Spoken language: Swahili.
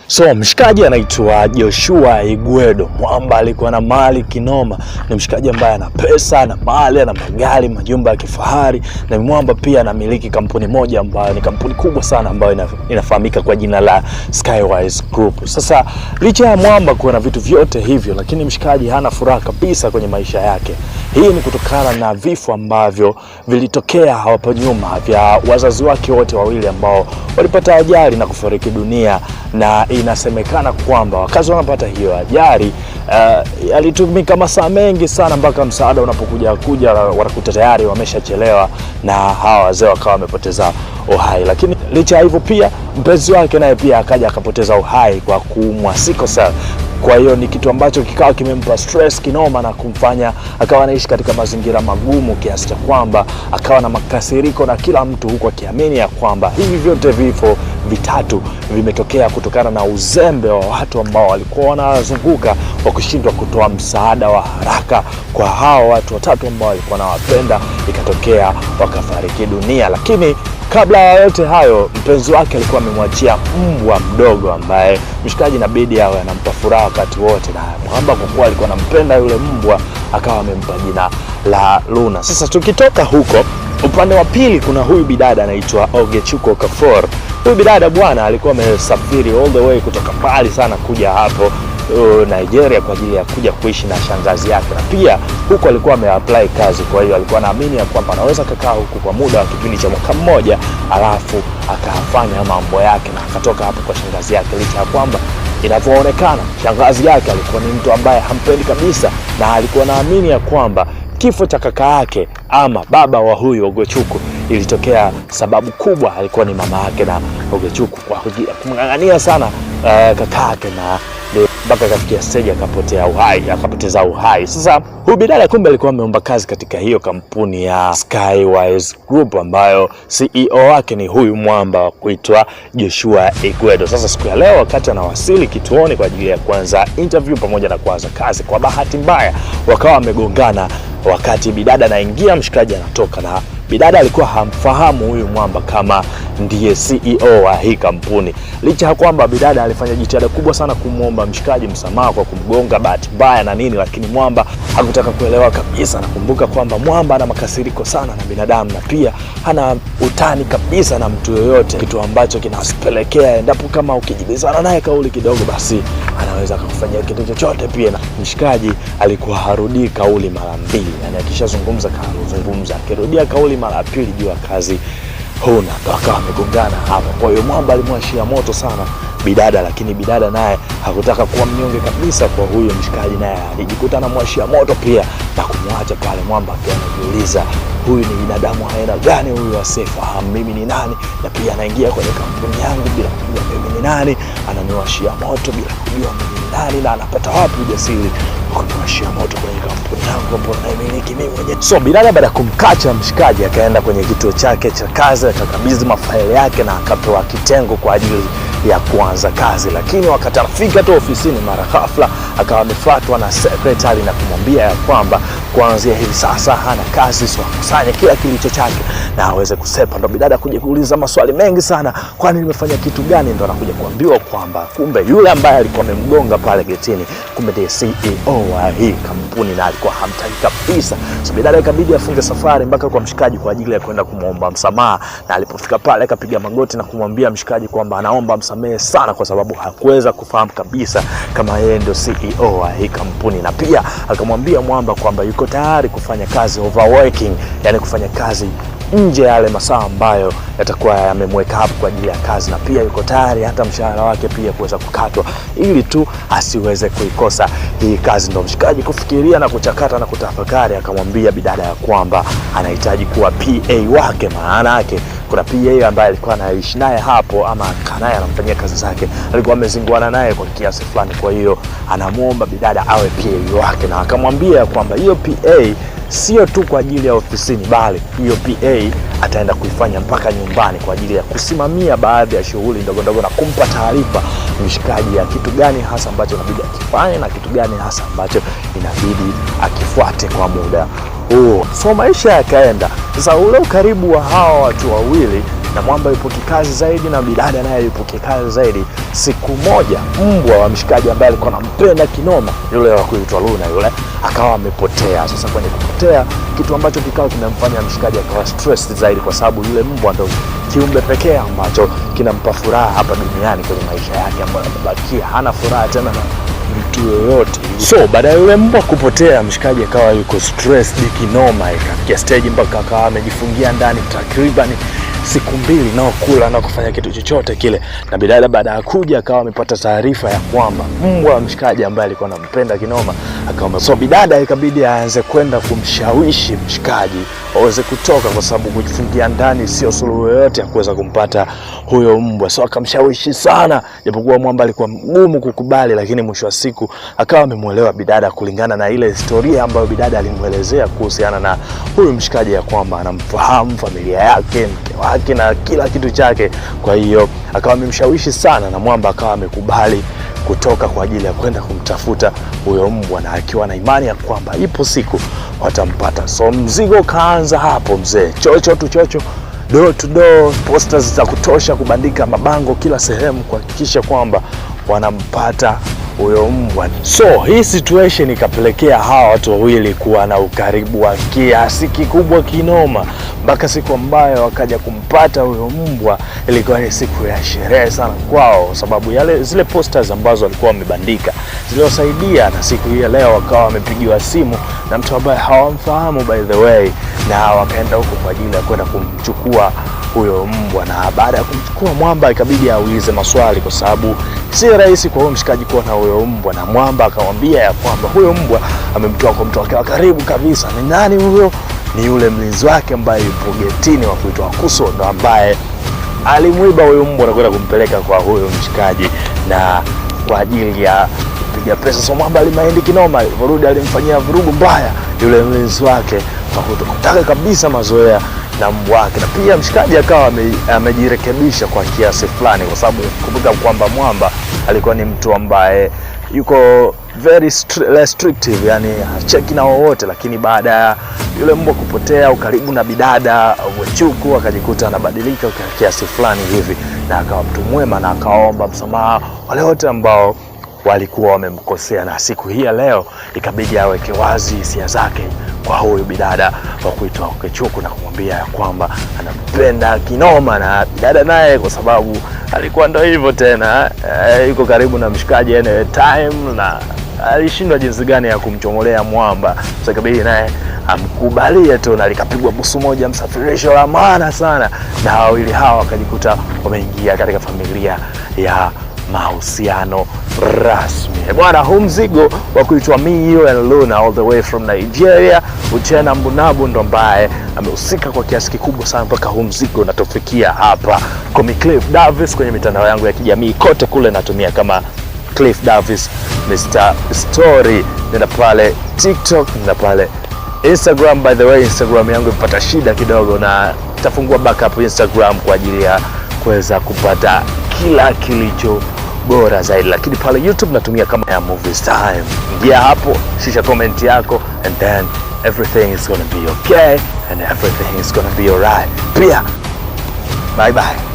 So mshikaji anaitwa Joshua Igwedo. Mwamba alikuwa na mali kinoma. Ni mshikaji ambaye ana pesa, ana mali, ana magari, majumba ya kifahari. Na mwamba pia anamiliki kampuni moja ambayo ni kampuni kubwa sana ambayo inafahamika kwa jina la Skywise Group. Sasa licha ya mwamba kuwa na vitu vyote hivyo, lakini mshikaji hana furaha kabisa kwenye maisha yake. Hii ni kutokana na vifo ambavyo vilitokea hapo nyuma vya wazazi wake wote wawili ambao walipata ajali na kufariki dunia, na inasemekana kwamba wakazi wanapata hiyo ajali alitumika masaa mengi sana mpaka msaada unapokuja wanakuta tayari wameshachelewa na hawa wazee wakawa wamepoteza uhai. Lakini licha ya hivyo pia mpenzi wake naye pia akaja akapoteza uhai kwa kuumwa sickle cell. Kwa hiyo ni kitu ambacho kikawa kimempa stress kinoma na kumfanya akawa anaishi katika mazingira magumu kiasi cha kwamba akawa na makasiriko na kila mtu, huko akiamini ya kwamba hivi vyote vifo vitatu vimetokea kutokana na uzembe wa watu ambao walikuwa wanazunguka wa kushindwa kutoa msaada wa haraka kwa hao watu watatu ambao walikuwa wanawapenda, ikatokea wakafariki dunia. Lakini kabla ya yote hayo, mpenzi wake alikuwa amemwachia mbwa mdogo ambaye mshikaji inabidi awe anampa furaha wakati wote, na mwamba kwa kuwa alikuwa anampenda yule mbwa akawa amempa jina la Luna. Sasa tukitoka huko upande wa pili, kuna huyu bidada anaitwa Ogechukwu Okafor. Huyu bidada bwana alikuwa amesafiri all the way kutoka mbali sana kuja hapo Nigeria kwa ajili ya kuja kuishi na shangazi yake, na pia huko alikuwa ameapply kazi. Kwa hiyo alikuwa naamini ya kwamba anaweza kukaa huku kwa muda wa kipindi cha mwaka mmoja, alafu akafanya mambo yake na akatoka hapo kwa shangazi yake, licha ya kwamba inavyoonekana shangazi yake alikuwa ni mtu ambaye hampendi kabisa, na alikuwa naamini ya kwamba kifo cha kaka yake ama baba wa huyu Ogechukwu ilitokea sababu kubwa alikuwa ni mama yake na Ogechukwu kwa kumng'ang'ania sana kaka yake, na mpaka kafikia stage akapoteza uhai. Sasa huyu bidada kumbe alikuwa ameomba kazi katika hiyo kampuni ya Skywise Group ambayo CEO wake ni huyu mwamba wa kuitwa Joshua Igwedo. Sasa siku ya leo wakati anawasili kituoni kwa ajili ya kuanza interview pamoja na kuanza kazi, kwa bahati mbaya wakawa wamegongana wakati bidada anaingia, mshikaji anatoka, na bidada alikuwa hamfahamu huyu mwamba kama ndiye CEO wa hii kampuni. Licha ya kwamba bidada alifanya jitihada kubwa sana kumuomba mshikaji msamaha kwa kumgonga bahati mbaya na nini, lakini mwamba hakutaka kuelewa kabisa. Nakumbuka kwamba mwamba ana makasiriko sana na binadamu, na pia hana utani kabisa na mtu yoyote, kitu ambacho kinasipelekea endapo kama ukijibizana naye kauli kidogo, basi anaweza kufanyia kitu chochote pia. Na mshikaji alikuwa harudi kauli mara mbili, yani akishazungumza kazungumza, akirudia kauli mara pili jua kazi huna, wakawa wamegongana hapo. Kwa hiyo mwamba alimwashia moto sana bidada, lakini bidada naye hakutaka kuwa mnyonge kabisa kwa huyo mshikaji, naye alijikuta anamwashia moto pia na kumwacha pale. Mwamba akiwa anajiuliza huyu ni binadamu aina gani huyu, asiyefahamu mimi ni nani, na pia anaingia kwenye kampuni yangu bila kujua mimi ni nani, ananiwashia moto bila kujua mimi ni nani, na anapata wapi ujasiri wa kuniwashia moto kwenye kampuni yangu ambayo naimiliki mimi mwenyewe. So bidada baada ya kumkacha mshikaji akaenda kwenye kituo chake cha kazi, akakabidhi mafaili yake na akapewa kitengo kwa ajili ya kuanza kazi. Lakini wakati anafika tu ofisini, mara ghafla akawa amefuatwa na secretary na kumwambia ya kwamba kuanzia hivi sasa hana kazi, so akusanye kila kilicho chake na aweze kusepa. Ndo bidada kuja kuuliza maswali mengi sana, kwani nimefanya kitu gani? Ndo anakuja kuambiwa kwamba kumbe yule ambaye alikuwa amemgonga pale getini kumbe ndiye CEO wa hii kampuni na alikuwa hamtaki kabisa. So bidada ikabidi afunge safari mpaka kwa mshikaji kwa ajili ya kwenda kumuomba msamaha, na alipofika pale akapiga magoti na kumwambia mshikaji kwamba anaomba msamehe sana kwa sababu hakuweza kufahamu kabisa kama yeye ndio CEO wa hii kampuni, na pia akamwambia mwamba kwamba yuko tayari kufanya kazi overworking, yani kufanya kazi nje ya yale masaa ambayo yatakuwa yamemweka hapo kwa ajili ya kazi, na pia yuko tayari hata mshahara wake pia kuweza kukatwa ili tu asiweze kuikosa hii kazi. Ndio mshikaji kufikiria na kuchakata na kutafakari, akamwambia bidada ya kwamba anahitaji kuwa PA wake. Maana yake kuna PA ambaye alikuwa anaishi naye hapo ama kanaye anamfanyia kazi zake, alikuwa amezinguana naye kwa kiasi fulani, kwa hiyo anamuomba bidada awe PA wake, na akamwambia kwamba hiyo PA sio tu kwa ajili ya ofisini, bali hiyo PA ataenda kuifanya mpaka nyumbani kwa ajili ya kusimamia baadhi ya shughuli ndogo ndogo na kumpa taarifa mshikaji ya kitu gani hasa ambacho inabidi akifanye na kitu gani hasa ambacho inabidi akifuate kwa muda huo. So maisha yakaenda. Sasa ule ukaribu wa hawa watu wawili na mwamba yupo kikazi zaidi na bidada naye yupo kikazi zaidi. Siku moja mbwa wa mshikaji ambaye alikuwa anampenda kinoma, yule wa kuitwa Luna yule, akawa amepotea. Sasa kwenye kupotea, kitu ambacho kikawa kimemfanya mshikaji akawa stressed zaidi, kwa sababu yule mbwa ndo kiumbe pekee ambacho kinampa furaha hapa duniani kwenye maisha yake, ambayo amebakia hana furaha tena na mtu yoyote. So baada ya yule mbwa kupotea, mshikaji akawa yuko stressed kinoma, ikafikia stage mpaka akawa amejifungia ndani takriban siku 2 nao kula na kufanya kitu chochote kile. Na bidada baada ya kuja akawa amepata taarifa ya kwamba mbwa wa mshikaji ambaye alikuwa anampenda kinoma akawa, so bidada ikabidi aanze kwenda kumshawishi mshikaji aweze kutoka, kwa sababu kujifungia ndani sio suluhu yoyote ya kuweza kumpata huyo mbwa. So akamshawishi sana, japokuwa mwamba alikuwa mgumu kukubali, lakini mwisho wa siku akawa amemuelewa bidada kulingana na ile historia ambayo bidada alimuelezea kuhusiana na huyu mshikaji, ya kwamba anamfahamu, familia yake, mke wake na kila kitu chake. Kwa hiyo akawa amemshawishi sana na mwamba akawa amekubali kutoka kwa ajili ya kwenda kumtafuta huyo mbwa, na akiwa na imani ya kwamba ipo siku watampata. So mzigo kaanza hapo mzee, chocho tu chocho, door to door, posters za kutosha, kubandika mabango kila sehemu kuhakikisha kwamba wanampata huyo mbwa. So hii situation ikapelekea hawa watu wawili kuwa na ukaribu wa kiasi kikubwa kinoma, mpaka siku ambayo wakaja kumpata huyo mbwa ilikuwa ni siku ya sherehe sana kwao, sababu zile posters ambazo walikuwa wamebandika ziliwasaidia. Na siku hii leo wakawa wamepigiwa simu na mtu ambaye hawamfahamu by the way, na wakaenda huko kwa ajili ya kwenda kumchukua huyo mbwa. Na baada ya kumchukua mwamba ikabidi aulize maswali, kwa sababu si rahisi kwa huyo mshikaji kuwa na huyo mbwa. Na mwamba akamwambia ya kwamba huyo mbwa amemtoa kwa mtu wake wa karibu kabisa. Ni nani huyo? Ni yule mlinzi wake ambaye yupo getini wa kuitwa Kuso, ndo ambaye alimuiba huyo mbwa na kwenda kumpeleka kwa huyo mshikaji na kwa ajili ya kupiga pesa. So mwamba alimaindi kinoma, alivyorudi alimfanyia vurugu mbaya yule mlinzi wake kwa kutaka kabisa mazoea na mbwa wake. Na pia mshikaji akawa amejirekebisha kwa kiasi fulani, kwa sababu kumbuka kwamba mwamba alikuwa ni mtu ambaye yuko very restrictive, yani hacheki na wowote. Lakini baada ya yule mbwa kupotea, ukaribu na bidada Wechuku akajikuta anabadilika kwa kiasi fulani hivi, na akawa mtu mwema na akaomba msamaha wale wote ambao walikuwa wamemkosea. Na siku hii leo ikabidi aweke wazi hisia zake kwa huyu bidada wa kuitwa Wechuku na kumwambia ya kwamba anampenda kinoma. Na bidada naye kwa sababu alikuwa ndo hivyo tena, yuko karibu na mshikaji any time, na alishindwa jinsi gani ya kumchomolea mwamba. So ikabidi naye amkubalie tu, na likapigwa busu moja msafirisho la maana sana, na wawili hawa wakajikuta wameingia katika familia ya mahusiano rasmi. Bwana, huu mzigo wa kuitwa Me, You and Luna all the way from Nigeria, Uchenna Mbunabu ndo ambaye amehusika kwa kiasi kikubwa sana mpaka huu mzigo unatufikia hapa. Komi Cliff Davis kwenye mitandao yangu ya kijamii kote kule natumia kama Cliff Davis Mr. Story. Nenda pale TikTok, nenda pale Instagram. By the way, Instagram yangu ipata shida kidogo, na tafungua backup Instagram kwa ajili ya kuweza kupata kila kilicho bora zaidi. Lakini pale YouTube natumia kama ya Movies Time. Ingia hapo, shusha comment yako, and then everything is gonna be okay and everything is gonna be alright. Pia bye bye.